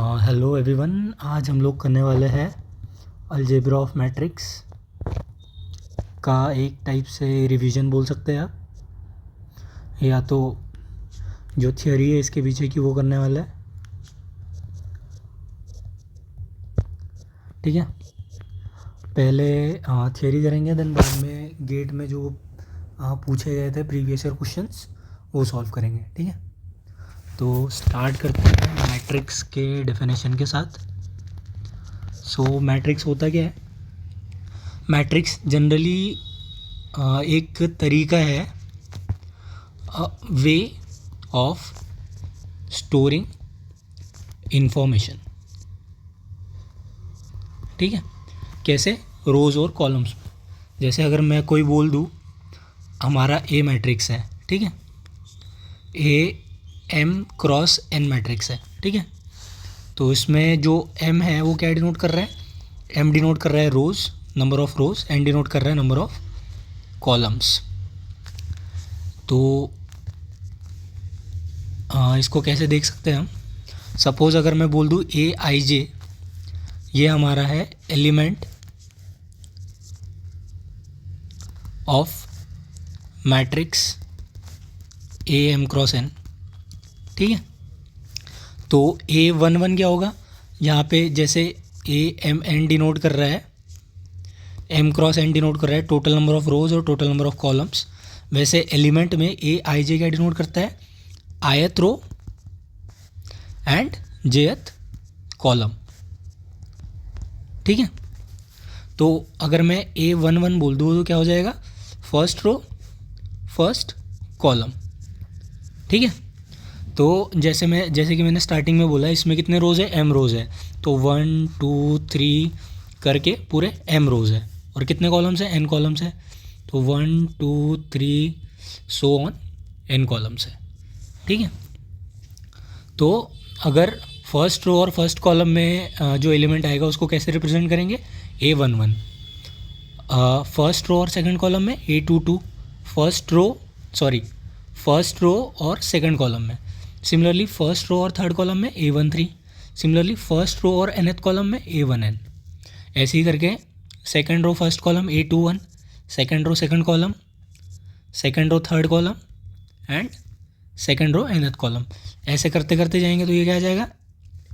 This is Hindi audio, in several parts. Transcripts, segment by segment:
हेलो एवरीवन, आज हम लोग करने वाले हैं अलजेब्रा ऑफ मैट्रिक्स का एक टाइप से रिवीजन बोल सकते हैं आप, या तो जो थियोरी है इसके पीछे की वो करने वाला है। ठीक है, पहले थियोरी करेंगे, देन बाद में गेट में जो पूछे गए थे प्रीवियस ईयर क्वेश्चंस वो सॉल्व करेंगे। ठीक है, तो स्टार्ट करते हैं मैट्रिक्स के डेफिनेशन के साथ। सो मैट्रिक्स होता क्या है? मैट्रिक्स जनरली एक तरीका है, वे ऑफ स्टोरिंग इंफॉर्मेशन। ठीक है, कैसे? रोज़ और कॉलम्स में। जैसे अगर मैं कोई बोल दूँ हमारा ए मैट्रिक्स है, ठीक है, A M cross N matrix है। ठीक है, तो इसमें जो एम है वो क्या डिनोट कर रहा है? एम डिनोट कर रहा है row, number of row, n denote कर रहा है नंबर ऑफ कॉलम्स। तो इसको कैसे देख सकते हैं हम? सपोज़ अगर मैं बोल दूँ ए आई जे, ये हमारा है element of matrix A M cross N. ठीक है, तो ए वन वन क्या होगा? यहाँ पे जैसे ए एम एन डिनोट कर रहा है, एम क्रॉस एन डिनोट कर रहा है टोटल नंबर ऑफ रोज और टोटल नंबर ऑफ कॉलम्स, वैसे एलिमेंट में ए आई जे क्या डिनोट करता है? आयत रो एंड जेथ कॉलम। ठीक है, तो अगर मैं ए वन वन बोल दूँ तो क्या हो जाएगा? First row first column. ठीक है, तो जैसे कि मैंने स्टार्टिंग में बोला, इसमें कितने रोज़ है? एम रोज़ है, तो 1 2 3 करके पूरे एम रोज़ है। और कितने कॉलम्स हैं? एन कॉलम्स है, तो 1 2 3 सो ऑन एन कॉलम्स है। ठीक है, तो अगर फर्स्ट रो और फर्स्ट कॉलम में जो एलिमेंट आएगा उसको कैसे रिप्रेजेंट करेंगे? A one one. First row और सेकंड कॉलम में a two two, first row और सेकंड कॉलम में। सिमिलरली फर्स्ट रो और थर्ड कॉलम में a one three, similarly first row और nth कॉलम में ए वन एन। ऐसे ही करके second row first column A two one, second row second column, second row third column and second row nth column. ऐसे करते करते जाएंगे तो ये क्या आ जाएगा?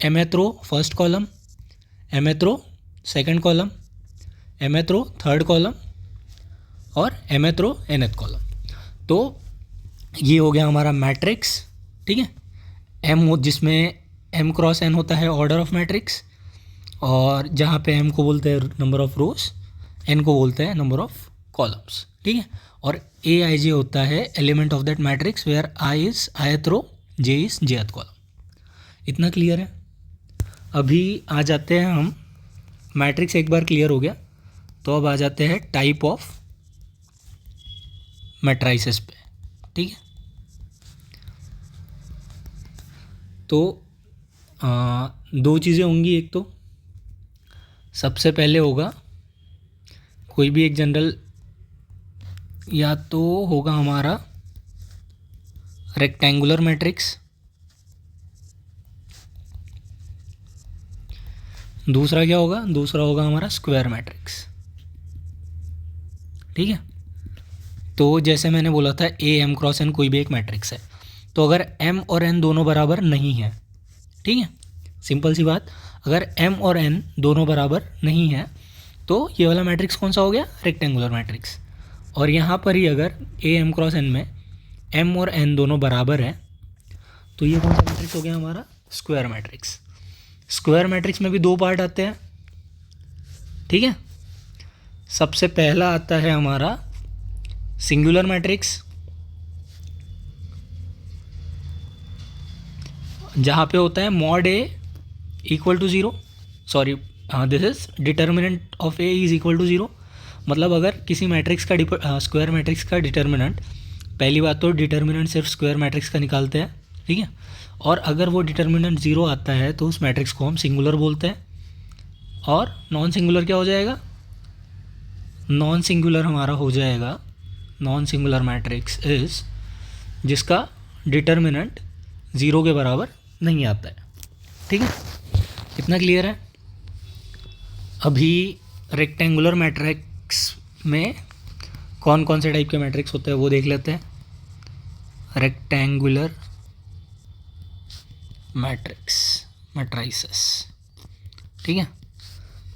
mth row first column, mth row second column, mth row third column और mth रो nth कॉलम। तो ये हो गया हमारा मैट्रिक्स। ठीक है, एम हो जिसमें एम क्रॉस एन होता है ऑर्डर ऑफ मैट्रिक्स, और जहाँ पे एम को बोलते हैं नंबर ऑफ रोज, एन को बोलते हैं नंबर ऑफ कॉलम्स। ठीक है, और ए आई जे होता है element of that matrix where I is ith row, J is jth column. इतना क्लियर है? अभी आ जाते हैं हम, मैट्रिक्स एक बार क्लियर हो गया तो अब आ जाते हैं टाइप ऑफ मैट्राइसेस पे। ठीक है, तो दो चीज़ें होंगी। एक तो सबसे पहले होगा कोई भी एक जनरल, या तो होगा हमारा रेक्टेंगुलर मैट्रिक्स, दूसरा क्या होगा? दूसरा होगा हमारा स्क्वायर मैट्रिक्स। ठीक है, तो जैसे मैंने बोला था ए एम क्रॉस एन कोई भी एक मैट्रिक्स है, तो अगर m और n दोनों बराबर नहीं है, ठीक है, सिंपल सी बात, अगर m और n दोनों बराबर नहीं है तो ये वाला मैट्रिक्स कौन सा हो गया? Rectangular matrix. और यहाँ पर ही अगर a m क्रॉस n में m और n दोनों बराबर है तो ये कौन सा मैट्रिक्स हो गया? हमारा स्क्वायर मैट्रिक्स। स्क्वायर मैट्रिक्स में भी दो पार्ट आते हैं। ठीक है, सबसे पहला आता है हमारा सिंगुलर मैट्रिक्स, जहाँ पे होता है mod A equal to zero, sorry this is determinant of A is equal to zero. मतलब अगर किसी मैट्रिक्स का स्क्वायर मैट्रिक्स का डिटर्मिनेंट, पहली बात तो डिटर्मिनेंट सिर्फ स्क्वायर मैट्रिक्स का निकालते हैं, ठीक है, और अगर वो डिटर्मिनेंट ज़ीरो आता है तो उस मैट्रिक्स को हम सिंगुलर बोलते हैं। और नॉन सिंगुलर क्या हो जाएगा? नॉन सिंगुलर हमारा हो जाएगा, नॉन सिंगुलर मैट्रिक्स इज जिसका डिटर्मिनेंट ज़ीरो के बराबर नहीं आता है। ठीक है, कितना क्लियर है? अभी रेक्टेंगुलर मैट्रिक्स में कौन कौन से टाइप के मैट्रिक्स होते हैं वो देख लेते हैं। रेक्टेंगुलर मैट्रिसेस, ठीक है।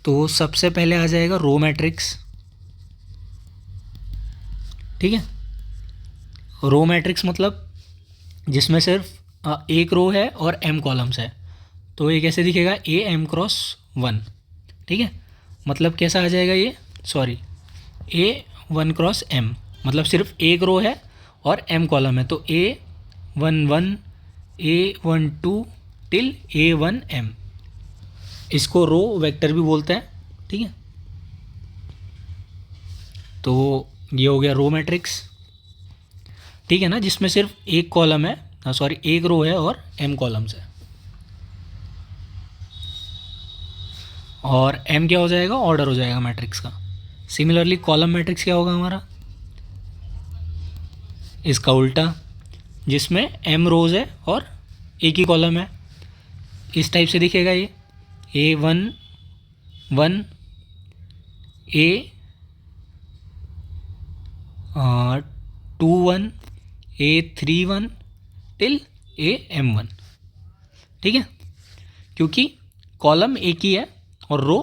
तो सबसे पहले आ जाएगा रो मैट्रिक्स, ठीक है। रो मैट्रिक्स मतलब जिसमें सिर्फ एक रो है और m कॉलम्स है, तो ये कैसे दिखेगा? A m×1, ठीक है। मतलब कैसा आ जाएगा ये? सॉरी, A1×m, मतलब सिर्फ एक रो है और m कॉलम है, तो A11 A12 टिल A1m, इसको रो वेक्टर भी बोलते हैं, ठीक है। तो ये हो गया रो मैट्रिक्स, ठीक है ना, जिसमें सिर्फ एक कॉलम है, सॉरी एक रो है और m कॉलम्स है। और m क्या हो जाएगा? ऑर्डर हो जाएगा मैट्रिक्स का। सिमिलरली कॉलम मैट्रिक्स क्या होगा हमारा? इसका उल्टा, जिसमें m रोज है और एक ही कॉलम है, इस टाइप से दिखेगा ये A1 1 A21 A31 till AM1, ठीक है, क्योंकि कॉलम एक ही है और रो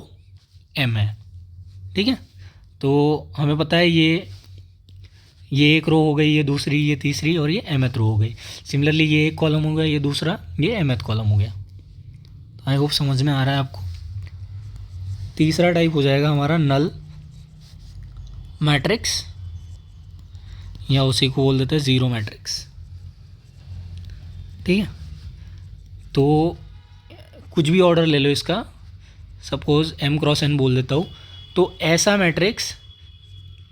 m है, ठीक है। तो हमें पता है ये एक रो हो गई, ये दूसरी, ये तीसरी और ये mth रो हो गई। सिमिलरली ये एक कॉलम हो गया, ये दूसरा, ये mth कॉलम हो गया। आई होप समझ में आ रहा है आपको। तीसरा टाइप हो जाएगा हमारा नल मैट्रिक्स, या उसी को बोल देते हैं ज़ीरो मैट्रिक्स, ठीक है। तो कुछ भी ऑर्डर ले लो इसका, सपोज m×n बोल देता हूँ, तो ऐसा मैट्रिक्स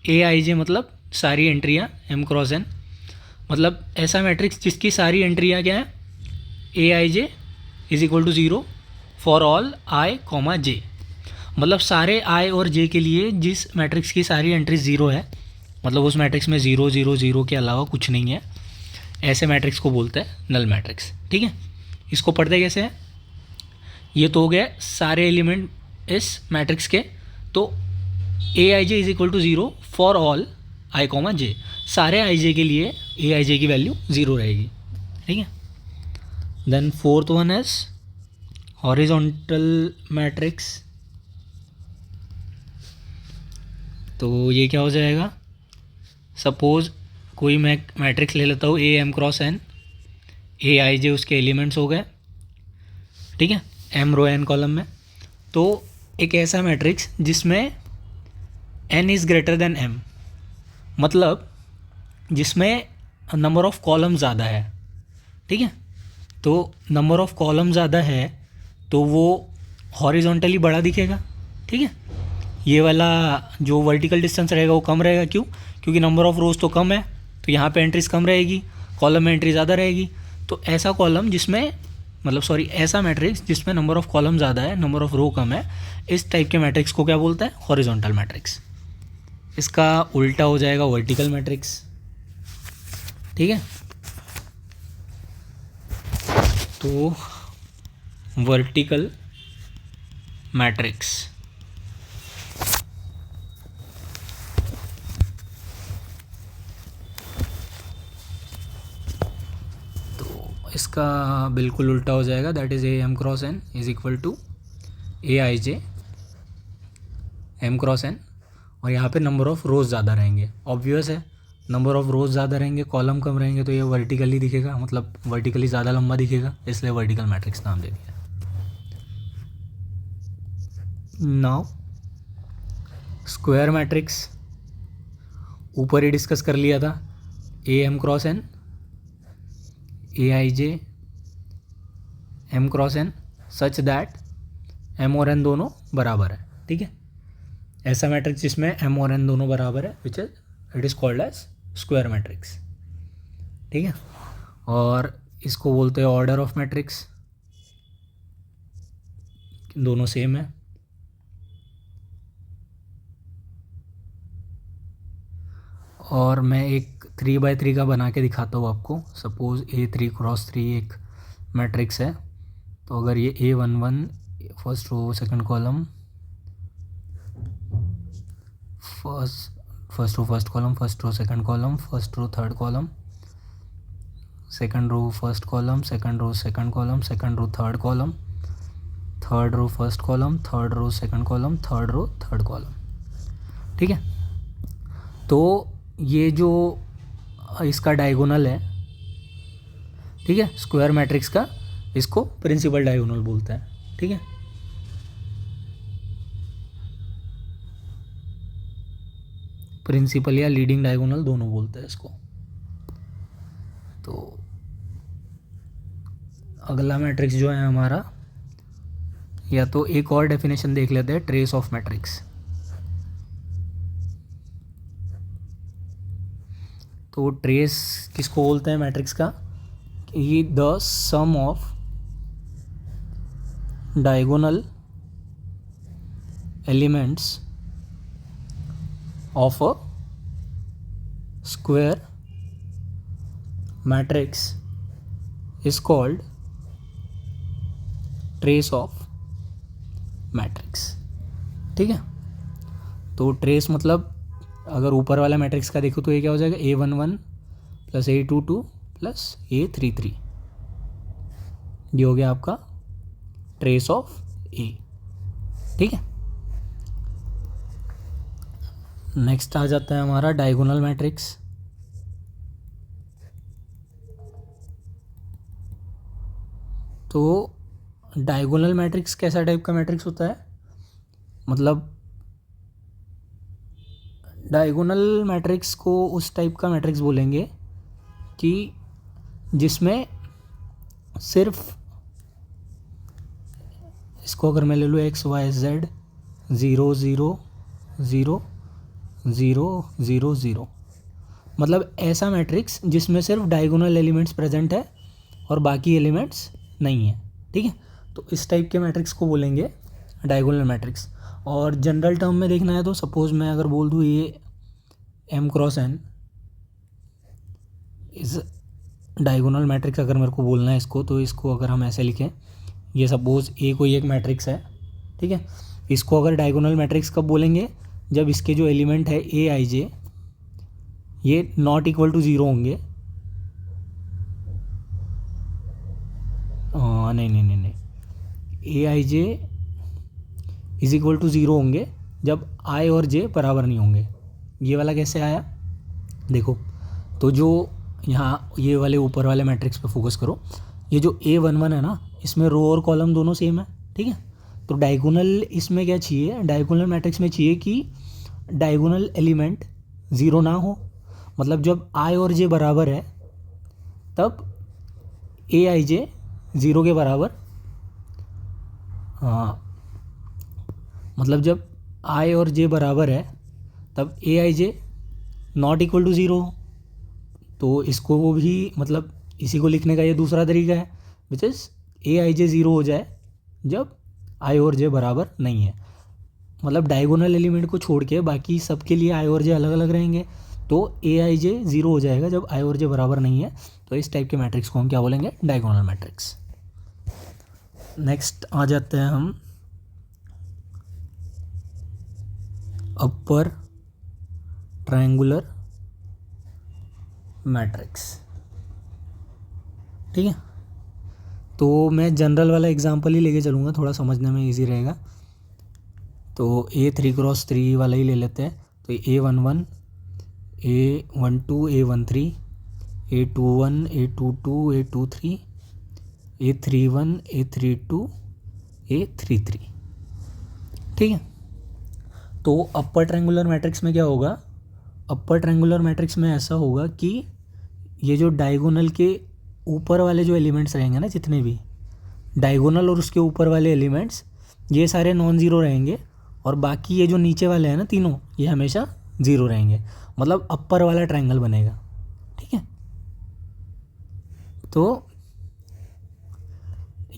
Aij मतलब सारी एंट्रियाँ m×n, मतलब ऐसा मैट्रिक्स जिसकी सारी एंट्रियाँ क्या है? Aij = 0 for all i, j, मतलब सारे i और j के लिए जिस मैट्रिक्स की सारी एंट्री 0 है, मतलब उस मैट्रिक्स में 0 0 0 के अलावा कुछ नहीं है, ऐसे मैट्रिक्स को बोलते हैं नल मैट्रिक्स, ठीक है। इसको पढ़ते कैसे हैं? ये तो हो गया सारे एलिमेंट इस मैट्रिक्स के, तो Aij = 0 for all i, j, सारे ij के लिए Aij की वैल्यू 0 रहेगी, ठीक है। Then fourth one is horizontal matrix, तो ये क्या हो जाएगा? सपोज कोई मैं मैट्रिक्स ले लेता हूँ AM×n, Aij उसके एलिमेंट्स हो गए, ठीक है, m रो n कॉलम में। तो एक ऐसा मैट्रिक्स जिसमें n is greater then m, मतलब जिसमें नंबर ऑफ़ कॉलम ज़्यादा है, ठीक है। तो नंबर ऑफ़ कॉलम ज़्यादा है तो वो हॉरिजॉन्टली बड़ा दिखेगा, ठीक है। ये वाला जो वर्टिकल डिस्टेंस रहेगा वो कम रहेगा, क्यों? क्योंकि नंबर ऑफ़ रोज़ तो कम है, तो यहाँ पे एंट्रीज कम रहेगी, कॉलम में एंट्री ज़्यादा रहेगी। तो ऐसा कॉलम जिसमें, मतलब सॉरी, ऐसा मैट्रिक्स जिसमें नंबर ऑफ़ कॉलम ज़्यादा है, नंबर ऑफ़ रो कम है, इस टाइप के मैट्रिक्स को क्या बोलता है? Horizontal matrix. इसका उल्टा हो जाएगा वर्टिकल मैट्रिक्स, ठीक है। तो वर्टिकल मैट्रिक्स, तो इसका बिल्कुल उल्टा हो जाएगा, that is AM×n = Aij m×n, और यहाँ पे नंबर ऑफ़ रोज़ ज़्यादा रहेंगे, ऑब्वियस है, नंबर ऑफ़ रोज़ ज़्यादा रहेंगे, कॉलम कम रहेंगे, तो ये वर्टिकली दिखेगा, मतलब वर्टिकली ज़्यादा लंबा दिखेगा, इसलिए वर्टिकल मैट्रिक्स नाम दे दिया। नाउ स्क्वायर मैट्रिक्स ऊपर ही डिस्कस कर लिया था, AM×n Aij m×n such that m और n दोनों बराबर है, ठीक है। ऐसा मैट्रिक्स जिसमें m और n दोनों बराबर है, which it is called as square matrix, ठीक है। और इसको बोलते हैं ऑर्डर ऑफ मैट्रिक्स, दोनों सेम है। और मैं एक 3x3 का बना के दिखाता हूँ आपको। सपोज़ A3 × 3 एक मैट्रिक्स है, तो अगर ये A11 first row second column, first row first column, first row second column, first row third column, second row first column, second row second column, second row third column, third row first column, third row second column, third row third column. ठीक है, तो ये जो इसका डायगोनल है, ठीक है, स्क्वायर मैट्रिक्स का, इसको प्रिंसिपल डायगोनल बोलते हैं। ठीक है, प्रिंसिपल या लीडिंग डायगोनल दोनों बोलते हैं इसको। तो अगला मैट्रिक्स जो है हमारा, या तो एक और डेफिनेशन देख लेते हैं, ट्रेस ऑफ मैट्रिक्स। तो ट्रेस किसको बोलते हैं मैट्रिक्स का? कि the sum of diagonal elements of a square matrix is called trace of matrix. ठीक है, तो ट्रेस मतलब अगर ऊपर वाला मैट्रिक्स का देखो तो ये क्या हो जाएगा, A11 plus A22 plus A33, ये हो गया आपका ट्रेस ऑफ ए। ठीक है, नेक्स्ट आ जाता है हमारा डायगोनल मैट्रिक्स। तो डायगोनल मैट्रिक्स कैसा टाइप का मैट्रिक्स होता है? मतलब डायगोनल मैट्रिक्स को उस टाइप का मैट्रिक्स बोलेंगे कि जिसमें सिर्फ, इसको अगर मैं ले लूँ x y z 0 0 0 0 0 0, मतलब ऐसा मैट्रिक्स जिसमें सिर्फ डायगोनल एलिमेंट्स प्रेजेंट है और बाकी एलिमेंट्स नहीं है। ठीक है, तो इस टाइप के मैट्रिक्स को बोलेंगे डायगोनल मैट्रिक्स। और जनरल टर्म में देखना है तो सपोज मैं अगर बोल दूँ ये m क्रॉस n इस डायगोनल मैट्रिक्स, अगर मेरे को बोलना है इसको, तो इसको अगर हम ऐसे लिखें, ये सपोज ए कोई एक मैट्रिक्स है। ठीक है, इसको अगर डायगोनल मैट्रिक्स कब बोलेंगे? जब इसके जो एलिमेंट है ए आई जे ये नॉट इक्वल टू 0 होंगे। नहीं नहीं नहीं नहीं, ए i j is equal to 0 होंगे जब आई और जे बराबर नहीं होंगे। ये वाला कैसे आया देखो, तो जो यहाँ ये वाले ऊपर वाले मैट्रिक्स पे फोकस करो, ये जो A11 है ना, इसमें रो और कॉलम दोनों सेम है। ठीक है, तो डायगोनल इसमें क्या चाहिए, डायगोनल मैट्रिक्स में चाहिए कि डायगोनल एलिमेंट 0 ना हो। मतलब जब आई और जे बराबर है तब ए आई जे 0 के बराबर, हाँ, मतलब जब आई और जे बराबर है तब ए i J not equal to 0। तो इसको वो भी, मतलब इसी को लिखने का ये दूसरा तरीका है, विच इज़ ए आई जे 0 हो जाए जब आई और जे बराबर नहीं है। मतलब डायगोनल एलिमेंट को छोड़ के बाकी सब के लिए आई और जे अलग अलग रहेंगे, तो ए आई जे 0 हो जाएगा जब आई और जे बराबर नहीं है। तो इस टाइप के मैट्रिक्स को हम क्या बोलेंगे, डायगोनल मैट्रिक्स। नेक्स्ट आ जाते हैं हम अपर ट्रायंगुलर मैट्रिक्स। ठीक है, तो मैं जनरल वाला एग्जांपल ही लेके चलूँगा, थोड़ा समझने में इजी रहेगा। तो A3 क्रॉस 3 वाला ही ले लेते हैं। तो A11 A12 A13 A21 A22 A23 A31 A32 A33। ठीक है, तो अपर ट्रायंगुलर मैट्रिक्स में क्या होगा, अपर ट्रायंगुलर मैट्रिक्स में ऐसा होगा कि ये जो डायगोनल के ऊपर वाले जो एलिमेंट्स रहेंगे ना, जितने भी डायगोनल और उसके ऊपर वाले एलिमेंट्स, ये सारे नॉन ज़ीरो रहेंगे, और बाकी ये जो नीचे वाले हैं ना तीनों, ये हमेशा 0 रहेंगे। मतलब अपर वाला ट्रायंगल बनेगा। ठीक है, तो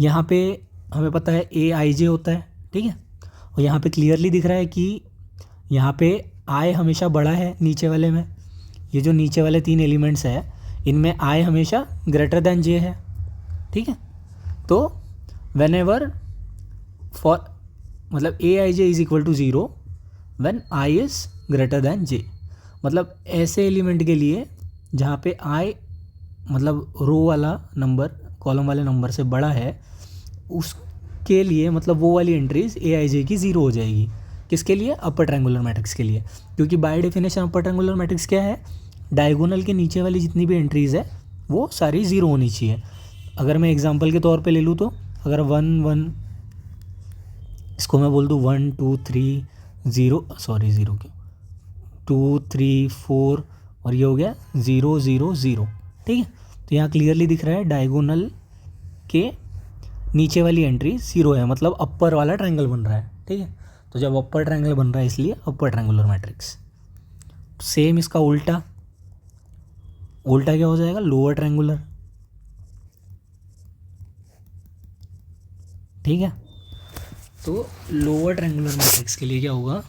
यहाँ पे हमें पता है ए आई जे होता है। ठीक है, और यहाँ पे क्लियरली दिख रहा है कि यहाँ पे आई हमेशा बड़ा है नीचे वाले में। ये जो नीचे वाले 3 एलिमेंट्स है, इनमें आई हमेशा ग्रेटर देन जे है। ठीक है, तो वेन एवर फॉर मतलब a i j is equal to zero when i is greater than j. मतलब ऐसे एलिमेंट के लिए जहाँ पे आई मतलब रो वाला नंबर कॉलम वाले नंबर से बड़ा है, उसके लिए मतलब वो वाली एंट्रीज ए आई जे की ज़ीरो हो जाएगी। किसके लिए? अपर ट्रायंगुलर मैट्रिक्स के लिए, क्योंकि by definition upper triangular matrix क्या है? डायगोनल के नीचे वाली जितनी भी एंट्रीज़ है वो सारी ज़ीरो होनी चाहिए। अगर मैं एग्जांपल के तौर पे ले लूँ तो अगर 1 1 इसको मैं बोल दूँ 1 2 3 0 सॉरी 0 क्यों 2 3 4 और ये हो गया 0 0 0। ठीक है, तो यहाँ क्लियरली दिख रहा है डायगोनल के नीचे वाली एंट्री ज़ीरो है, मतलब अपर वाला ट्रायंगल बन रहा है। ठीक है, तो जब अपर ट्रायंगल बन रहा है इसलिए अपर ट्रायंगुलर मैट्रिक्स। सेम इसका उल्टा, उल्टा क्या हो जाएगा? Lower triangular. ठीक है, तो लोअर ट्रायंगुलर मैट्रिक्स के लिए क्या होगा?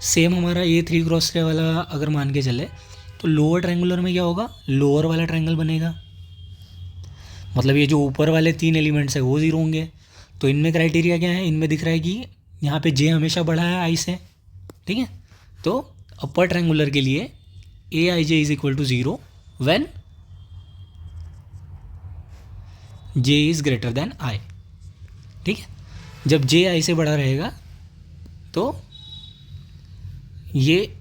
सेम हमारा ये 3 क्रॉस 3 वाला अगर मान के चले तो लोअर ट्रायंगुलर में क्या होगा? लोअर वाला ट्रायंगल बनेगा, मतलब ये जो ऊपर वाले 3 एलिमेंट्स है वो ज़ीरो होंगे। तो इनमें क्राइटेरिया क्या है? इनमें दिख रहा है कि यहाँ पे जे हमेशा बड़ा है आई से। ठीक है, तो अपर ट्रायंगुलर के लिए a i j is equal to zero when j is greater than i. ठीक है, जब जे आई से बड़ा रहेगा तो ये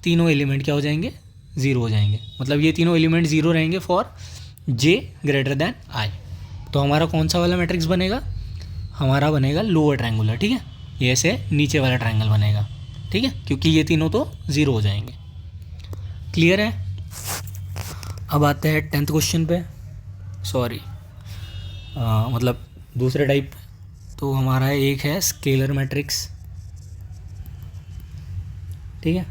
तीनों एलिमेंट क्या हो जाएंगे? ज़ीरो हो जाएंगे, मतलब ये तीनों एलिमेंट ज़ीरो रहेंगे for J greater than I. तो हमारा कौन सा वाला मैट्रिक्स बनेगा? हमारा बनेगा लोअर ट्रायंगुलर। ठीक है, ये ऐसे नीचे वाला ट्रायंगल बनेगा। ठीक है, क्योंकि ये तीनों तो ज़ीरो हो जाएंगे। क्लियर है? अब आते हैं 10th क्वेश्चन पे, सॉरी मतलब दूसरे टाइप। तो हमारा एक है स्केलर मैट्रिक्स। ठीक है,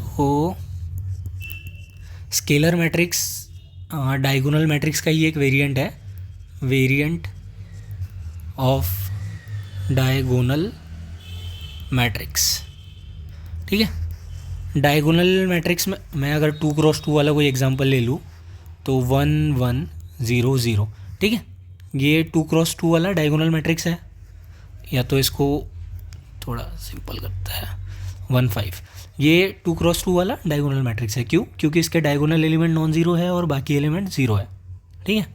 तो स्केलर मैट्रिक्स डायगोनल मैट्रिक्स का ही एक वेरिएंट है, वेरिएंट ऑफ डायगोनल मैट्रिक्स। ठीक है, डायगोनल मैट्रिक्स में मैं अगर 2 क्रॉस 2 वाला कोई एग्जांपल ले लूँ तो 1 1 0 0। ठीक है, ये 2 क्रॉस 2 वाला डायगोनल मैट्रिक्स है, या तो इसको थोड़ा सिंपल करता है 1 5। ये 2 क्रॉस 2 वाला डायगोनल मैट्रिक्स है। क्यों? क्योंकि इसके डायगोनल एलिमेंट नॉन ज़ीरो है और बाकी एलिमेंट ज़ीरो है। ठीक है,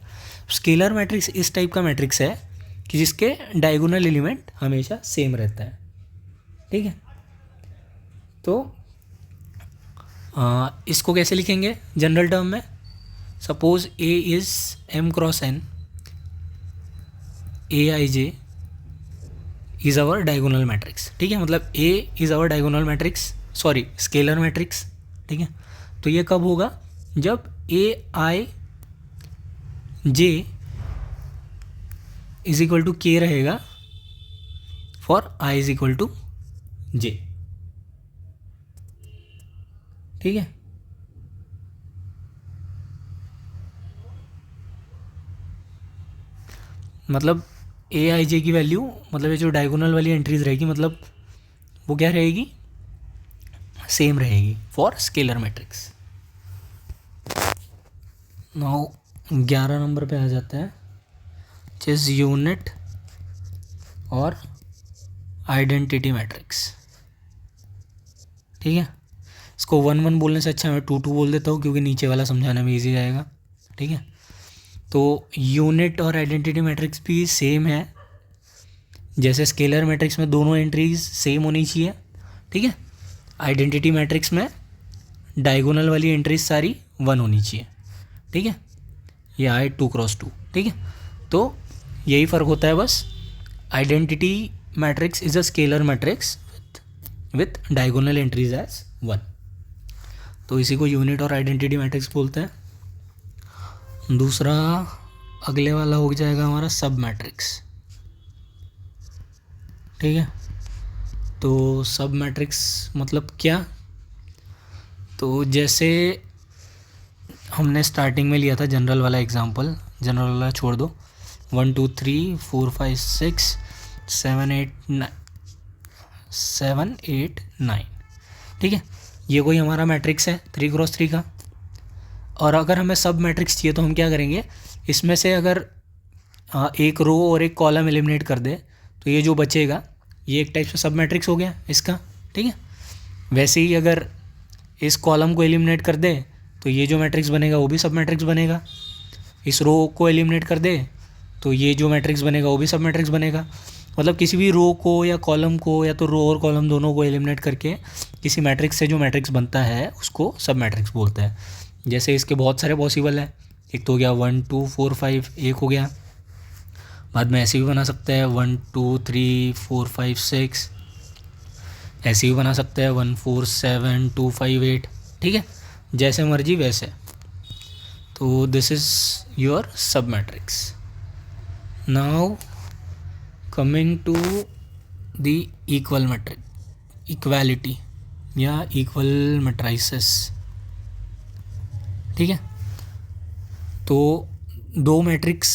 स्केलर मैट्रिक्स इस टाइप का मैट्रिक्स है कि जिसके डायगोनल एलिमेंट हमेशा सेम रहता है। ठीक है, तो इसको कैसे लिखेंगे जनरल टर्म में? Suppose a is m cross n, a i j is our diagonal matrix. ठीक है, मतलब a is our diagonal matrix, sorry scalar matrix. ठीक है, तो ये कब होगा? जब a i j is equal to k रहेगा for i is equal to j. ठीक है, मतलब ए आई जे की वैल्यू, मतलब ये जो डायगोनल वाली एंट्रीज रहेगी मतलब वो क्या रहेगी? सेम रहेगी for scalar matrix. Now 11 number पे आ जाता है, जिस यूनिट और आइडेंटिटी मैट्रिक्स। ठीक है, इसको 1 1 बोलने से अच्छा मैं 2 2 बोल देता हूँ क्योंकि नीचे वाला समझाने में ईजी जाएगा। ठीक है, तो यूनिट और आइडेंटिटी मैट्रिक्स भी सेम है, जैसे स्केलर मैट्रिक्स में दोनों एंट्रीज सेम होनी चाहिए। ठीक है, आइडेंटिटी मैट्रिक्स में डायगोनल वाली एंट्रीज सारी 1 होनी चाहिए। ठीक है, ये आए 2 क्रॉस 2। ठीक है, तो यही फ़र्क होता है बस। Identity matrix is a scalar matrix with diagonal entries as 1, तो इसी को यूनिट और आइडेंटिटी मैट्रिक्स बोलते हैं। दूसरा अगले वाला हो जाएगा हमारा सब मैट्रिक्स। ठीक है, तो सब मैट्रिक्स मतलब क्या? तो जैसे हमने स्टार्टिंग में लिया था जनरल वाला एग्जांपल, जनरल वाला छोड़ दो, 1 2 3 4 5 6 7 8 9। ठीक है, ये कोई हमारा मैट्रिक्स है 3 क्रॉस 3 का। और अगर हमें सब मैट्रिक्स चाहिए तो हम क्या करेंगे? इसमें से अगर एक रो और एक कॉलम एलिमिनेट कर दे तो ये जो बचेगा ये एक टाइप से सब मैट्रिक्स हो गया इसका, ठीक है। वैसे ही अगर इस कॉलम को एलिमिनेट कर दे तो ये जो मैट्रिक्स बनेगा वो भी सब मैट्रिक्स बनेगा। इस रो को एलिमिनेट कर दे तो ये जो मैट्रिक्स बनेगा वो भी सब मैट्रिक्स बनेगा। मतलब किसी भी रो को या कॉलम को या तो रो और कॉलम दोनों को एलिमिनेट करके किसी मैट्रिक्स से जो मैट्रिक्स बनता है उसको सब मैट्रिक्स बोलते हैं। जैसे इसके बहुत सारे पॉसिबल हैं, एक तो हो गया 1 2 4 5 एक हो गया, बाद में ऐसे भी बना सकते हैं 1 2 3 4 5 6, ऐसे भी बना सकते हैं 1 4 7 2 5 8, ठीक है, जैसे मर्जी वैसे। तो this is your sub matrix. Now coming to the equal matrix, equality या इक्वल मैट्राइसेस, ठीक है। तो दो मैट्रिक्स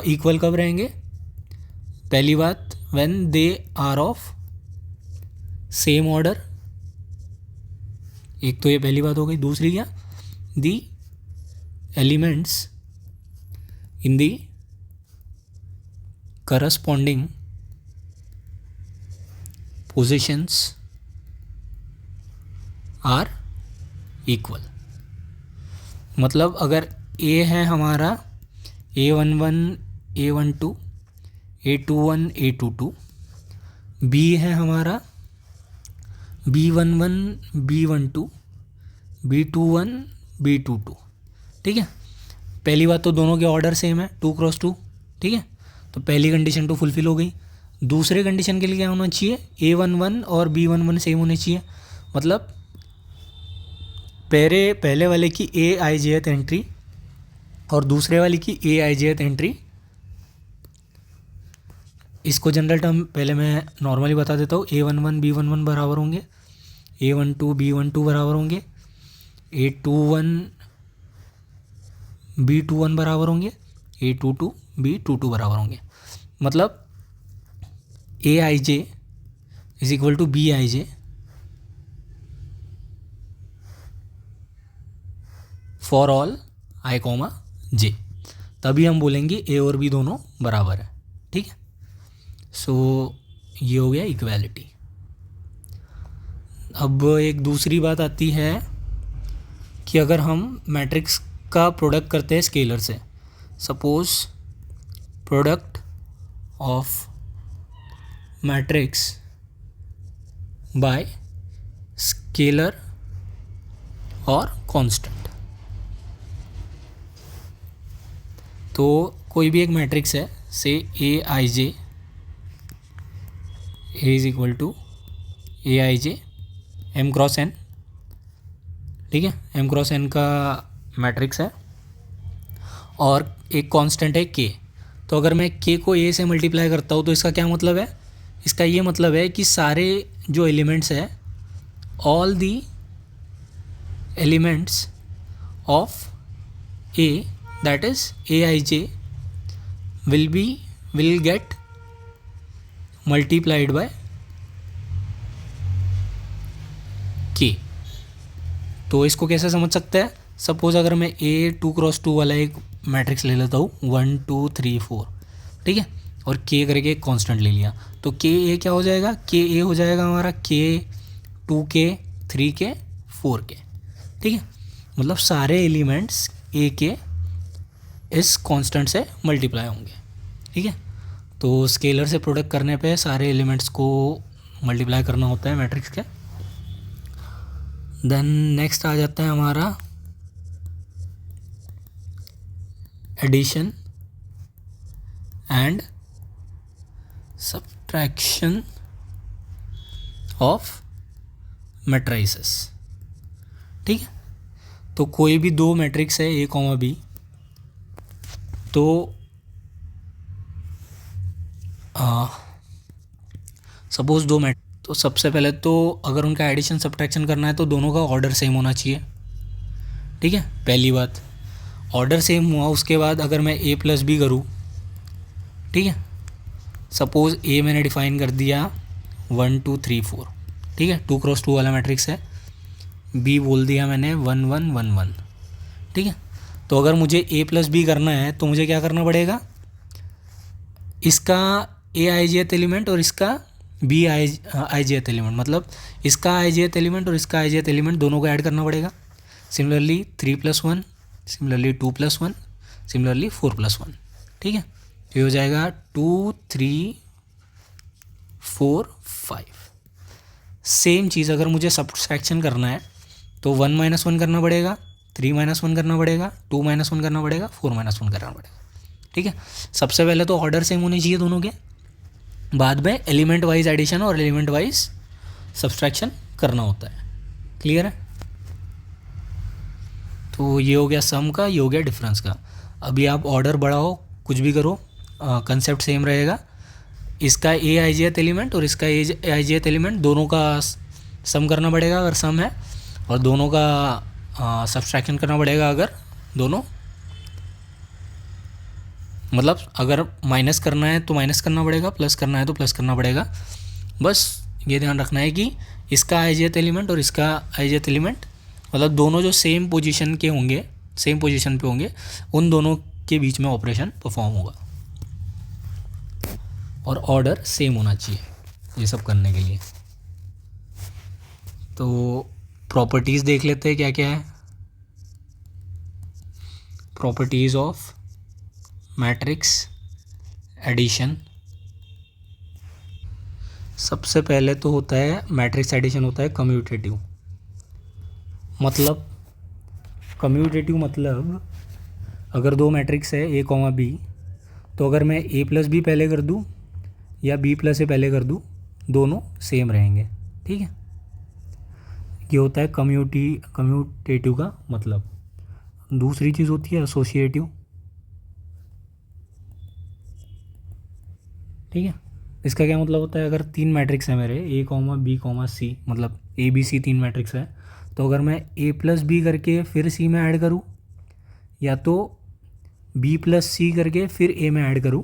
इक्वल कब रहेंगे? पहली बात when they are of same order, एक तो ये पहली बात हो गई। दूसरी क्या? The elements in the corresponding positions are equal. मतलब अगर A है हमारा A11 A12 A21 A22, B है हमारा B11 B12 B21 B22, ठीक है। पहली बात तो दोनों के ऑर्डर सेम है 2 क्रॉस 2, ठीक है, तो पहली कंडीशन तो फुलफिल हो गई। दूसरे कंडीशन के लिए क्या होना चाहिए? A11 और B11 सेम होने चाहिए। मतलब पहले वाले की AIJth एंट्री और दूसरे वाले की AIJth एंट्री, इसको जनरल टर्म पहले मैं नॉर्मली बता देता हूँ। A11 B11 बराबर होंगे, A12 B12 बराबर होंगे, A21 B21 बराबर होंगे, A22 B22 बराबर होंगे। मतलब AIJ is equal to BIJ for all I, J, तभी हम बोलेंगे A और B दोनों बराबर है, ठीक है। सो ये हो गया इक्वालिटी। अब एक दूसरी बात आती है कि अगर हम मैट्रिक्स का प्रोडक्ट करते हैं स्केलर से, suppose product of matrix by scalar और कांस्टेंट, तो कोई भी एक मैट्रिक्स है से AIJ is equal to AIJ M cross N, ठीक है, M क्रॉस N का मैट्रिक्स है और एक कांस्टेंट है K। तो अगर मैं K को A से मल्टीप्लाई करता हूँ तो इसका क्या मतलब है? इसका ये मतलब है कि सारे जो एलिमेंट्स है, all the elements of A, that is AIJ will get multiplied by K। तो इसको कैसे समझ सकते हैं? सपोज अगर मैं A 2 क्रॉस 2 वाला एक मैट्रिक्स ले लेता हूँ 1 2 3 4, ठीक है, और K करके एक कांस्टेंट ले लिया, तो KA क्या हो जाएगा? KA हो जाएगा हमारा K 2K 3K 4K, ठीक है। मतलब सारे एलिमेंट्स A के इस कांस्टेंट से मल्टीप्लाई होंगे, ठीक है। तो स्केलर से प्रोडक्ट करने पे सारे एलिमेंट्स को मल्टीप्लाई करना होता है मैट्रिक्स के। देन नेक्स्ट आ जाता है हमारा addition and subtraction of matrices, ठीक है। तो कोई भी दो मैट्रिक्स है A, B, तो सपोज दो मैट्रिक्स, तो सबसे पहले तो अगर उनका एडिशन सब्ट्रैक्शन करना है तो दोनों का ऑर्डर सेम होना चाहिए, ठीक है। पहली बात ऑर्डर सेम हुआ, उसके बाद अगर मैं A प्लस B करूँ, ठीक है, सपोज A मैंने डिफाइन कर दिया 1 2 3 4, ठीक है, 2 क्रॉस 2 वाला मैट्रिक्स है। B बोल दिया मैंने 1 1 1 1, ठीक है। तो अगर मुझे A प्लस B करना है तो मुझे क्या करना पड़ेगा? इसका ए आई जे एलिमेंट और इसका बी आई जे एलिमेंट, मतलब इसका आई जे एलिमेंट और इसका आई जे एलिमेंट दोनों को ऐड करना पड़ेगा। Similarly 3+1, similarly 2+1, similarly 4+1। ठीक है, तो ये हो जाएगा 2 3 4 5। सेम चीज़ अगर मुझे सब्ट्रैक्शन करना है तो 1-1 करना पड़ेगा, 3-1 करना पड़ेगा, 2-1 करना पड़ेगा, 4-1 करना पड़ेगा। ठीक है, सबसे पहले तो ऑर्डर सेम होने चाहिए दोनों के, बाद में एलिमेंट वाइज एडिशन और एलिमेंट वाइज सब्सट्रैक्शन करना होता है। क्लियर है? तो ये हो गया सम का, ये हो गया डिफरेंस का। अभी आप ऑर्डर बढ़ाओ, कुछ भी करो, कंसेप्ट सेम रहेगा। इसका ए आई जे एलिमेंट और इसका ए आई जे एलिमेंट दोनों का सम करना पड़ेगा अगर सम है, और दोनों का सब्सट्रैक्शन करना पड़ेगा अगर दोनों, मतलब अगर माइनस करना है तो माइनस करना पड़ेगा, प्लस करना है तो प्लस करना पड़ेगा। बस ये ध्यान रखना है कि इसका आई जे एलिमेंट और इसका आई जे एलिमेंट, मतलब दोनों जो सेम पोजीशन के होंगे, सेम पोजीशन पे होंगे, उन दोनों के बीच में ऑपरेशन परफॉर्म होगा, और ऑर्डर सेम होना चाहिए ये सब करने के लिए। तो प्रॉपर्टीज़ देख लेते हैं क्या क्या है। Properties of matrix addition. सबसे पहले तो होता है मैट्रिक्स एडिशन, होता है कम्यूटेटिव। मतलब कम्यूटेटिव मतलब अगर दो मैट्रिक्स है ए कॉमा बी, तो अगर मैं ए प्लस बी पहले कर दूँ या बी प्लस ए पहले कर दूँ, दोनों सेम रहेंगे। ठीक है, ये होता है कम्यूटेटिव का मतलब। दूसरी चीज़ होती है एसोसिएटिव। ठीक है, इसका क्या मतलब होता है, अगर तीन मैट्रिक्स है मेरे ए कॉमा बी कॉमा सी, मतलब ए बी सी तीन मैट्रिक्स है, तो अगर मैं ए प्लस बी करके फिर सी में ऐड करूँ, या तो बी प्लस सी करके फिर ए में ऐड करूँ,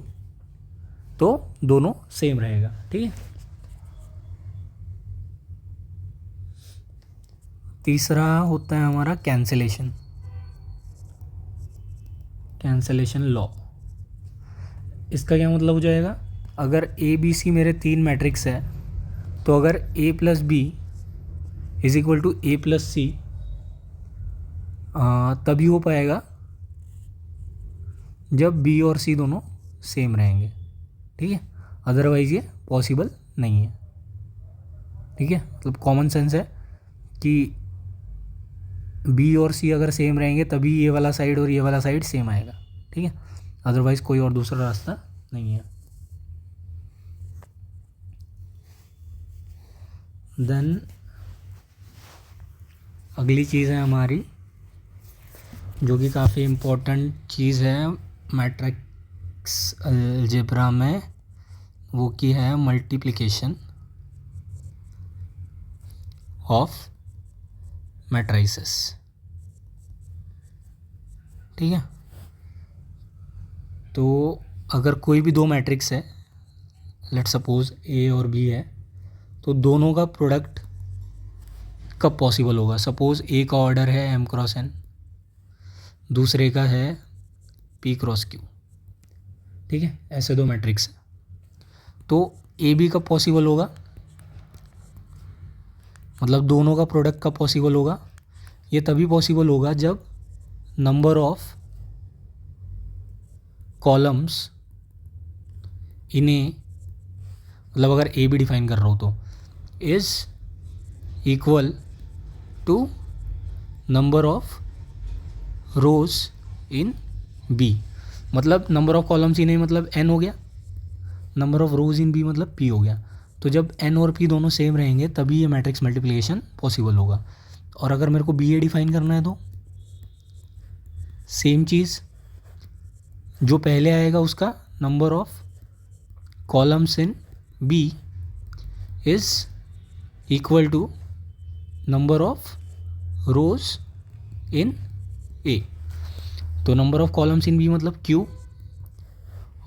तो दोनों सेम रहेगा। ठीक है, तीसरा होता है हमारा कैंसिलेशन, कैंसिलेशन लॉ। इसका क्या मतलब हो जाएगा, अगर ए बी सी मेरे तीन मैट्रिक्स है, तो अगर a plus b is equal to a plus c तभी हो पाएगा जब बी और सी दोनों सेम रहेंगे। ठीक है, अदरवाइज़ ये पॉसिबल नहीं है। ठीक है, मतलब कॉमन सेंस है कि बी और सी अगर सेम रहेंगे तभी ये वाला साइड और ये वाला साइड सेम आएगा। ठीक है, अदरवाइज़ कोई और दूसरा रास्ता नहीं है। देन अगली चीज़ है हमारी, जो कि काफ़ी इम्पोर्टेंट चीज़ है मैट्रिक्स अलजेब्रा में, वो की है मल्टीप्लिकेशन ऑफ मैट्रिसेस। ठीक है, तो अगर कोई भी दो मैट्रिक्स है, लेट सपोज ए और बी है, तो दोनों का प्रोडक्ट कब पॉसिबल होगा। सपोज ए का ऑर्डर है एम क्रॉस एन, दूसरे का है पी क्रॉस क्यू। ठीक है, ऐसे दो मैट्रिक्स हैं, तो ए बी कब पॉसिबल होगा, मतलब दोनों का प्रोडक्ट कब पॉसिबल होगा। ये तभी पॉसिबल होगा जब number of columns in A, मतलब अगर ए बी डिफाइन कर रहा हो तो, is equal to number of rows in B. मतलब number of columns in A मतलब एन हो गया, number of rows in B मतलब पी हो गया। तो जब एन और पी दोनों सेम रहेंगे तभी ये मैट्रिक्स मल्टीप्लिकेशन पॉसिबल होगा। और अगर मेरे को बी ए डिफाइन करना है तो सेम चीज़, जो पहले आएगा उसका number of columns in B is equal to number of rows in A. तो number of columns in B मतलब क्यू,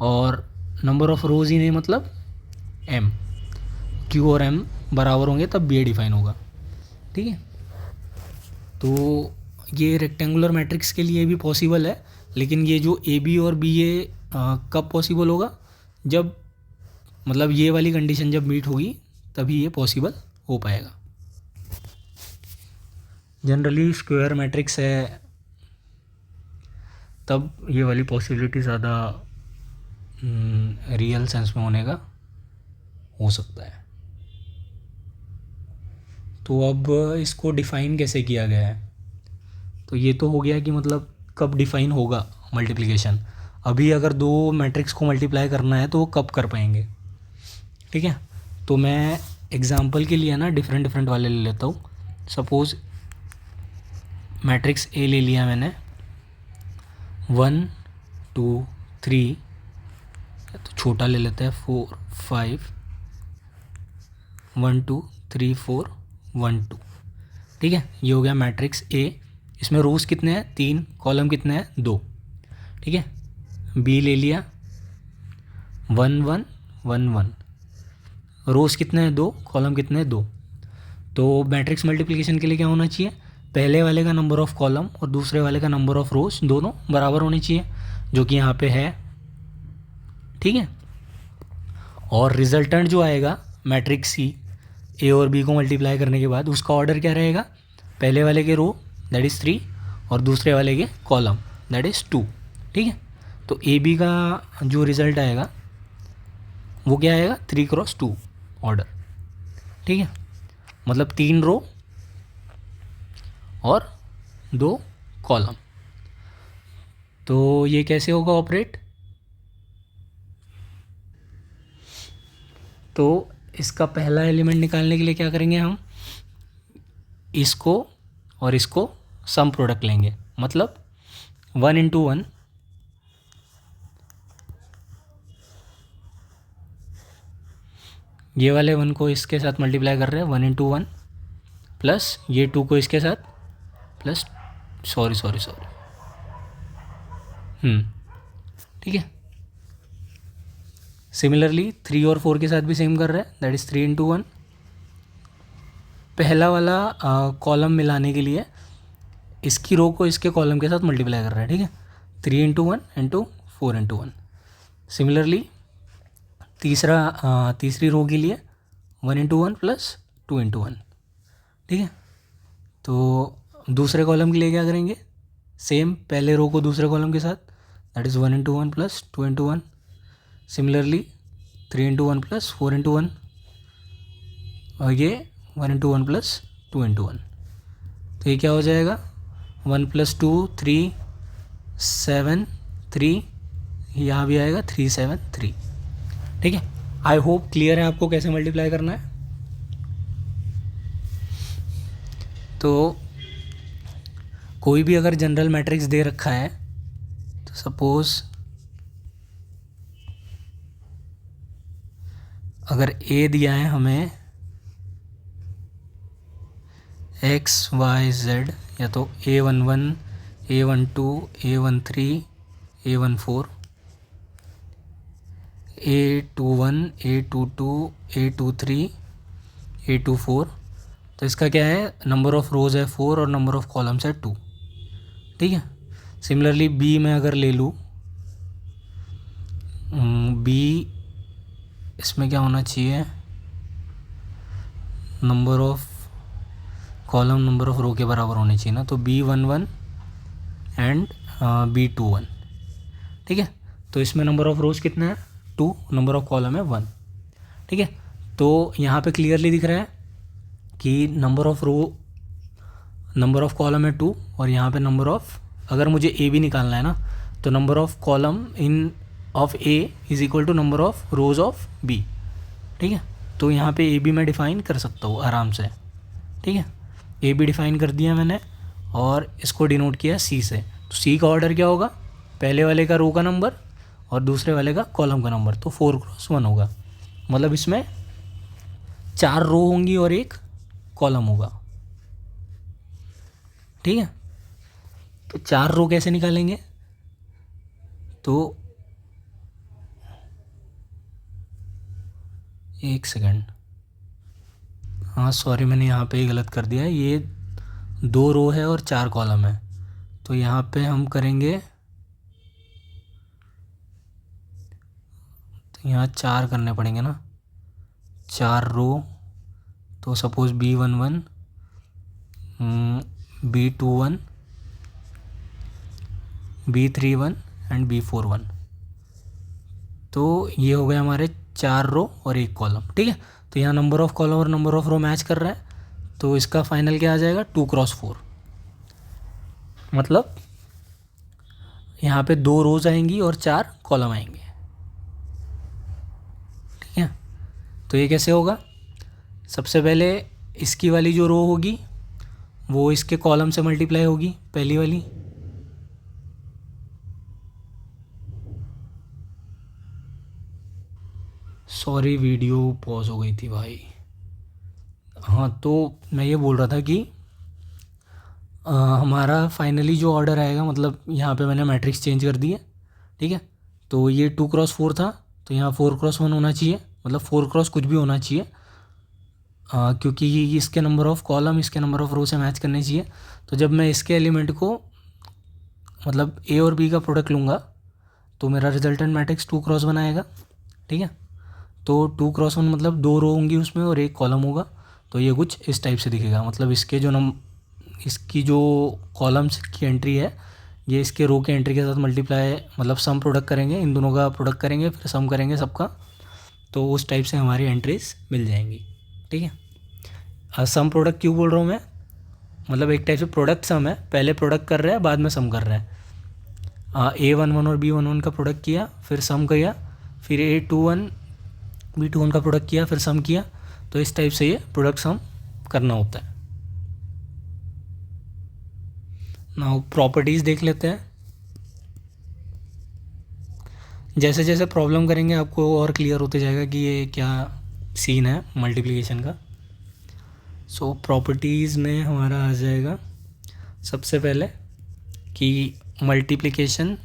और number of rows in A मतलब एम। क्यू और एम बराबर होंगे तब बी ए डिफाइन होगा। ठीक है, तो ये रेक्टेंगुलर मैट्रिक्स के लिए भी पॉसिबल है, लेकिन ये जो ए बी और बी ए कब पॉसिबल होगा, जब मतलब ये वाली कंडीशन जब मीट होगी तभी ये पॉसिबल हो पाएगा। जनरली स्क्वायर मैट्रिक्स है तब ये वाली पॉसिबिलिटी ज़्यादा रियल सेंस में होने का हो सकता है। तो अब इसको डिफ़ाइन कैसे किया गया है, तो ये तो हो गया कि मतलब कब डिफ़ाइन होगा मल्टीप्लिकेशन। अभी अगर दो मैट्रिक्स को मल्टीप्लाई करना है तो वो कब कर पाएंगे, ठीक है। तो मैं एग्जांपल के लिए ना डिफरेंट वाले ले लेता हूँ। सपोज़ मैट्रिक्स ए ले लिया मैंने, 1 2 3, तो छोटा ले लेते हैं 4 5 1 2 3 4 1 2, ठीक है। ये हो गया मैट्रिक्स ए। इसमें रोज कितने हैं 3, कॉलम कितने हैं 2, ठीक है। बी ले लिया 1 1 1 1, रोज कितने हैं 2, कॉलम कितने हैं 2। तो मैट्रिक्स मल्टीप्लिकेशन के लिए क्या होना चाहिए, पहले वाले का नंबर ऑफ़ कॉलम और दूसरे वाले का नंबर ऑफ़ रोज दोनों बराबर होने चाहिए, जो कि यहाँ पे है, ठीक है। और रिजल्टेंट जो आएगा मैट्रिक्स सी ए और बी को मल्टीप्लाई करने के बाद उसका ऑर्डर क्या रहेगा, पहले वाले के रो दैट इज़ 3 और दूसरे वाले के कॉलम दैट इज़ 2, ठीक है। तो ए बी का जो रिज़ल्ट आएगा वो क्या आएगा 3x2 ऑर्डर, ठीक है। मतलब 3 रो और 2 कॉलम। तो ये कैसे होगा ऑपरेट, तो इसका पहला एलिमेंट निकालने के लिए क्या करेंगे हम, इसको और इसको सम प्रोडक्ट लेंगे, मतलब 1 × 1 ये वाले 1 को इसके साथ मल्टीप्लाई कर रहे हैं 1 × 1 प्लस ये 2 को इसके साथ प्लस सॉरी ठीक है। सिमिलरली 3 और 4 के साथ भी सेम कर रहे हैं दैट इज़ 3 × 1। पहला वाला कॉलम मिलाने के लिए इसकी रो को इसके कॉलम के साथ मल्टीप्लाई कर रहा है, ठीक है। 3 × 1 × 4 × 1। सिमिलरली तीसरी रो के लिए 1 × 1 प्लस 2 × 1, ठीक है। तो दूसरे कॉलम के लिए क्या करेंगे, सेम पहले रो को दूसरे कॉलम के साथ that is 1 × 1 plus 2 × 1। Similarly 3 × 1 plus 4 × 1 और ये 1 × 1 प्लस 2 × 1। तो ये क्या हो जाएगा 1 + 2 3 7 3, यहाँ भी आएगा 3 7 3, ठीक है। आई होप क्लियर है आपको कैसे मल्टीप्लाई करना है। तो कोई भी अगर जनरल मैट्रिक्स दे रखा है, तो सपोज़ अगर ए दिया है हमें x y z, या तो a11 a12 a13 a14 a21 a22 a23 a24, तो इसका क्या है नंबर ऑफ़ रोज़ है 4 और नंबर ऑफ़ कॉलम्स है 2, ठीक है। सिमिलरली बी में अगर ले लूँ, बी इसमें क्या होना चाहिए number of column number of row के बराबर होनी चाहिए ना, तो B11 एंड B21, ठीक है। तो इसमें नंबर ऑफ़ रोज़ कितना है 2, नंबर ऑफ़ कॉलम है 1, ठीक है। तो यहाँ पे क्लियरली दिख रहा है कि नंबर ऑफ़ कॉलम है 2 और यहाँ पे नंबर ऑफ़, अगर मुझे ए भी निकालना है ना, तो number of column in of A is equal to number of rows of B, ठीक है। तो यहाँ पे ए बी मैं डिफ़ाइन कर सकता हूँ आराम से, ठीक है। ए बी डिफ़ाइन कर दिया मैंने और इसको डिनोट किया सी से। तो सी का ऑर्डर क्या होगा, पहले वाले का रो का नंबर और दूसरे वाले का कॉलम का नंबर, तो 4x1 होगा। मतलब इसमें 4 रो होंगी और 1 कॉलम होगा, ठीक है। तो 4 रो कैसे निकालेंगे, तो एक सेकंड, हाँ सॉरी मैंने यहाँ पे ही गलत कर दिया है, ये 2 रो है और 4 कॉलम है। तो यहाँ पे हम करेंगे, तो यहाँ 4 करने पड़ेंगे ना, 4 रो। तो suppose B11, B21, B31 and B41। तो ये हो गए हमारे 4 रो और 1 कॉलम। ठीक है, तो यहाँ नंबर ऑफ़ कॉलम और नंबर ऑफ़ रो मैच कर रहा है, तो इसका फाइनल क्या आ जाएगा, 2x4। मतलब यहाँ पे 2 रोज आएंगी और 4 कॉलम आएंगे। ठीक है, तो ये कैसे होगा, सबसे पहले इसकी वाली जो रो होगी वो इसके कॉलम से मल्टीप्लाई होगी, पहली वाली। सॉरी वीडियो पॉज हो गई थी भाई। हाँ, तो मैं ये बोल रहा था कि हमारा फाइनली जो ऑर्डर आएगा, मतलब यहाँ पे मैंने मैट्रिक्स चेंज कर दी है। ठीक है, तो ये 2x4 था, तो यहाँ 4x1 होना चाहिए, मतलब 4x कुछ भी होना चाहिए, क्योंकि ये इसके नंबर ऑफ़ कॉलम इसके नंबर ऑफ़ रो से मैच करने चाहिए। तो जब मैं इसके एलिमेंट को, मतलब ए और बी का प्रोडक्ट लूँगा, तो मेरा रिजल्टेंट मैट्रिक्स 2x1 आएगा। ठीक है, तो 2x1 मतलब 2 रो होंगी उसमें और 1 कॉलम होगा। तो ये कुछ इस टाइप से दिखेगा, मतलब इसकी जो कॉलम्स की एंट्री है ये इसके रो के एंट्री के साथ मल्टीप्लाई, मतलब सम प्रोडक्ट करेंगे, इन दोनों का प्रोडक्ट करेंगे, फिर सम करेंगे सबका, तो उस टाइप से हमारी एंट्रीज मिल जाएंगी। ठीक है, सम प्रोडक्ट क्यों बोल रहा हूँ मैं, मतलब एक टाइप से प्रोडक्ट सम है, पहले प्रोडक्ट कर रहा है बाद में सम कर रहा है। A11 और B11 का प्रोडक्ट किया, फिर सम किया, फिर A21 B21 का प्रोडक्ट किया, फिर सम किया। तो इस टाइप से ये प्रोडक्ट सम करना होता है। नाउ प्रॉपर्टीज़ देख लेते हैं। जैसे जैसे प्रॉब्लम करेंगे आपको और क्लियर होते जाएगा कि ये क्या सीन है मल्टीप्लिकेशन का। सो प्रॉपर्टीज़ में हमारा आ जाएगा सबसे पहले कि multiplication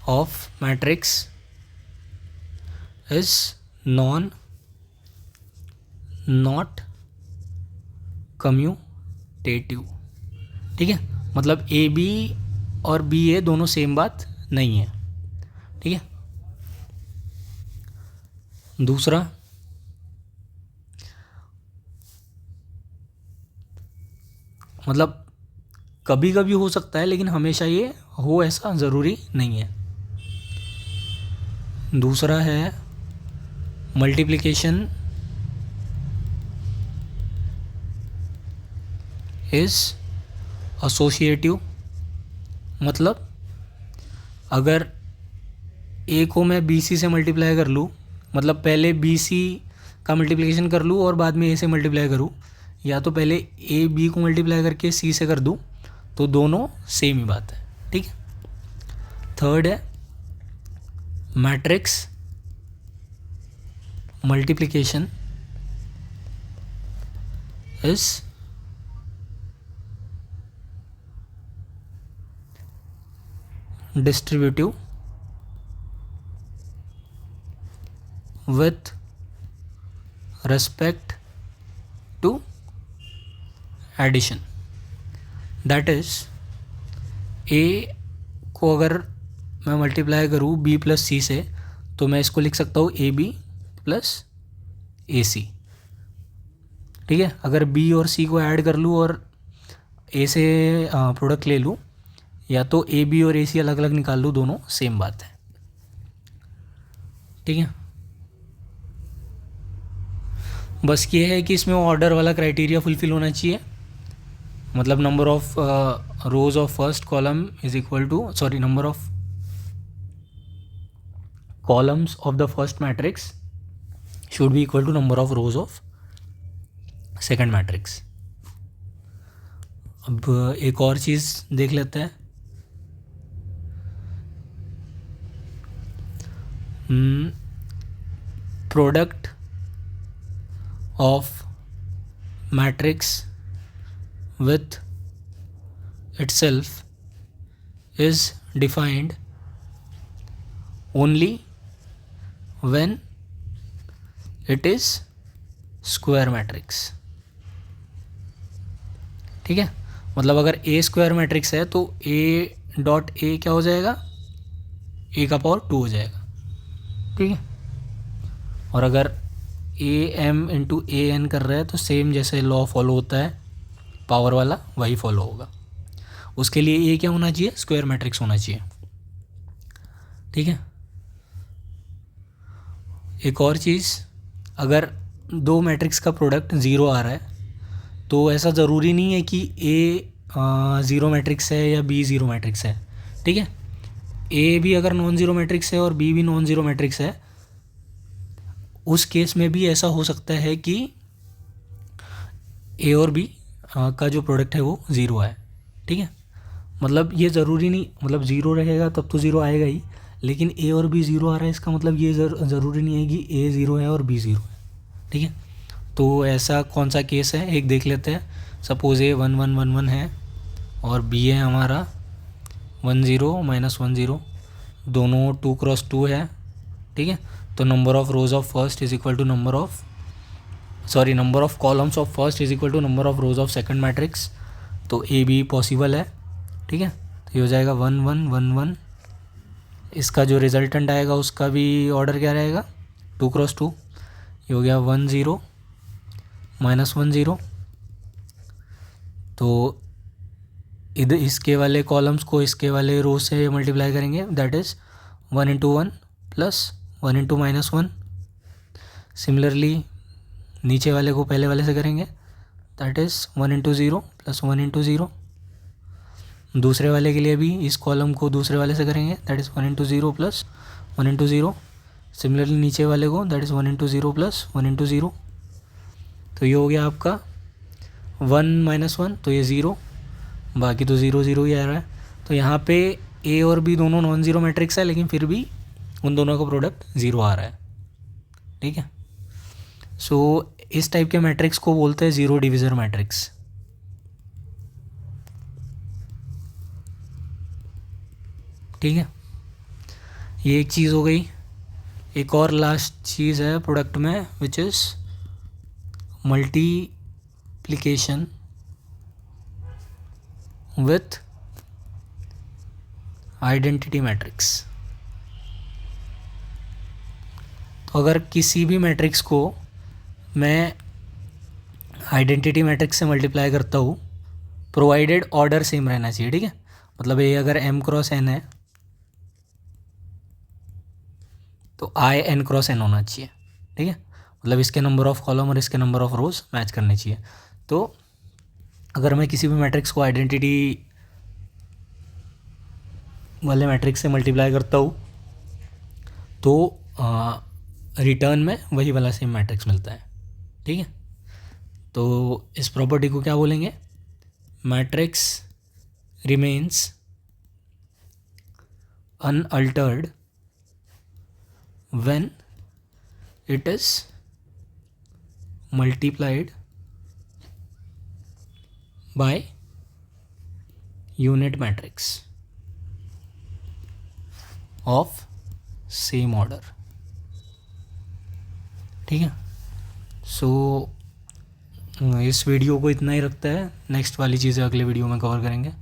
of matrix is not commutative. ठीक है, मतलब ए बी और बी ए दोनों सेम बात नहीं है। ठीक है, दूसरा, मतलब कभी कभी हो सकता है लेकिन हमेशा ये हो ऐसा ज़रूरी नहीं है। दूसरा है मल्टीप्लिकेशन इज एसोसिएटिव, मतलब अगर ए को मैं बी सी से मल्टीप्लाई कर लूँ, मतलब पहले बी सी का मल्टीप्लिकेशन कर लूँ और बाद में ए से मल्टीप्लाई करूँ, या तो पहले ए बी को मल्टीप्लाई करके सी से कर दूँ, तो दोनों सेम ही बात है। ठीक है, थर्ड है matrix multiplication is distributive with respect to addition, that is a को अगर मैं मल्टीप्लाई करूँ b प्लस सी से, तो मैं इसको लिख सकता हूँ ए बी प्लस ए सी। ठीक है, अगर b और c को ऐड कर लूँ और a से प्रोडक्ट ले लूँ, या तो ए बी और ए सी अलग अलग निकाल लूँ, दोनों सेम बात है। ठीक है, बस ये है कि इसमें ऑर्डर वाला क्राइटेरिया फुलफिल होना चाहिए, मतलब number of rows of first column is equal to, sorry, number of columns of the first matrix should be equal to number of rows of second matrix. अब एक और चीज़ देख लेते हैं, product of matrix with itself is defined only when it is square matrix। ठीक है, मतलब अगर A स्क्वायर मैट्रिक्स है तो A डॉट A क्या हो जाएगा, ए का पावर 2 हो जाएगा, ठीक है। और अगर A M into A N कर रहे हैं तो सेम जैसे लॉ फॉलो होता है पावर वाला, वही फॉलो होगा। उसके लिए ए क्या होना चाहिए, स्क्वायर मैट्रिक्स होना चाहिए, ठीक है। एक और चीज़, अगर दो मैट्रिक्स का प्रोडक्ट ज़ीरो आ रहा है तो ऐसा ज़रूरी नहीं है कि ए ज़ीरो मैट्रिक्स है या बी ज़ीरो मैट्रिक्स है, ठीक है। ए भी अगर नॉन ज़ीरो मैट्रिक्स है और बी भी नॉन ज़ीरो मैट्रिक्स है, उस केस में भी ऐसा हो सकता है कि ए और बी का जो प्रोडक्ट है वो ज़ीरो है, ठीक है। मतलब ये ज़रूरी नहीं, मतलब ज़ीरो रहेगा तब तो ज़ीरो आएगा ही, लेकिन ए और बी ज़ीरो आ रहा है इसका मतलब ये ज़रूरी नहीं है कि ए ज़ीरो है और बी ज़ीरो है, ठीक है। तो ऐसा कौन सा केस है एक देख लेते हैं। सपोज़ ए 1 1 1 1 है और बी है हमारा 1 0 -1 0, दोनों 2 क्रॉस 2 है, ठीक है। तो number of rows of first is equal to number of columns of first is equal to number of rows of second matrix. तो ए बी पॉसिबल है, ठीक है। तो ये हो जाएगा 1 1 1 1। इसका जो रिजल्टेंट आएगा उसका भी ऑर्डर क्या रहेगा, 2 क्रॉस 2। ये हो गया 1 0 -1 0। तो इधर इसके वाले कॉलम्स को इसके वाले रो से मल्टीप्लाई करेंगे, that is 1 into 1 plus 1 into -1। Similarly नीचे वाले को पहले वाले से करेंगे, that is 1 into 0 plus 1 into 0। दूसरे वाले के लिए भी इस कॉलम को दूसरे वाले से करेंगे, that is 1 into 0 plus 1 into 0। Similarly नीचे वाले को, that is 1 into 0 plus 1 into 0। तो ये हो गया आपका 1 -1, तो ये 0, बाकी तो 0 0 ही आ रहा है। तो यहाँ पे ए और बी दोनों नॉन ज़ीरो मैट्रिक्स है, लेकिन फिर भी उन दोनों का प्रोडक्ट 0 आ रहा है, ठीक है। सो इस टाइप के मैट्रिक्स को बोलते हैं ज़ीरो डिविज़र मैट्रिक्स, ठीक है। ये एक चीज़ हो गई। एक और लास्ट चीज़ है प्रोडक्ट में, which is multiplication with identity matrix. तो अगर किसी भी मैट्रिक्स को मैं आइडेंटिटी मैट्रिक्स से मल्टीप्लाई करता हूँ, प्रोवाइडेड ऑर्डर सेम रहना चाहिए, ठीक है। मतलब ये अगर m क्रॉस n है तो i n क्रॉस n होना चाहिए, ठीक है। मतलब इसके नंबर ऑफ कॉलम और इसके नंबर ऑफ रोज मैच करने चाहिए। तो अगर मैं किसी भी मैट्रिक्स को आइडेंटिटी वाले मैट्रिक्स से मल्टीप्लाई करता हूँ तो रिटर्न में वही वाला सेम मैट्रिक्स मिलता है, ठीक है। तो इस प्रॉपर्टी को क्या बोलेंगे, matrix remains unaltered when it is multiplied by unit matrix of same order, ठीक है। सो इस वीडियो को इतना ही रखता है, नेक्स्ट वाली चीज़ें अगले वीडियो में कवर करेंगे।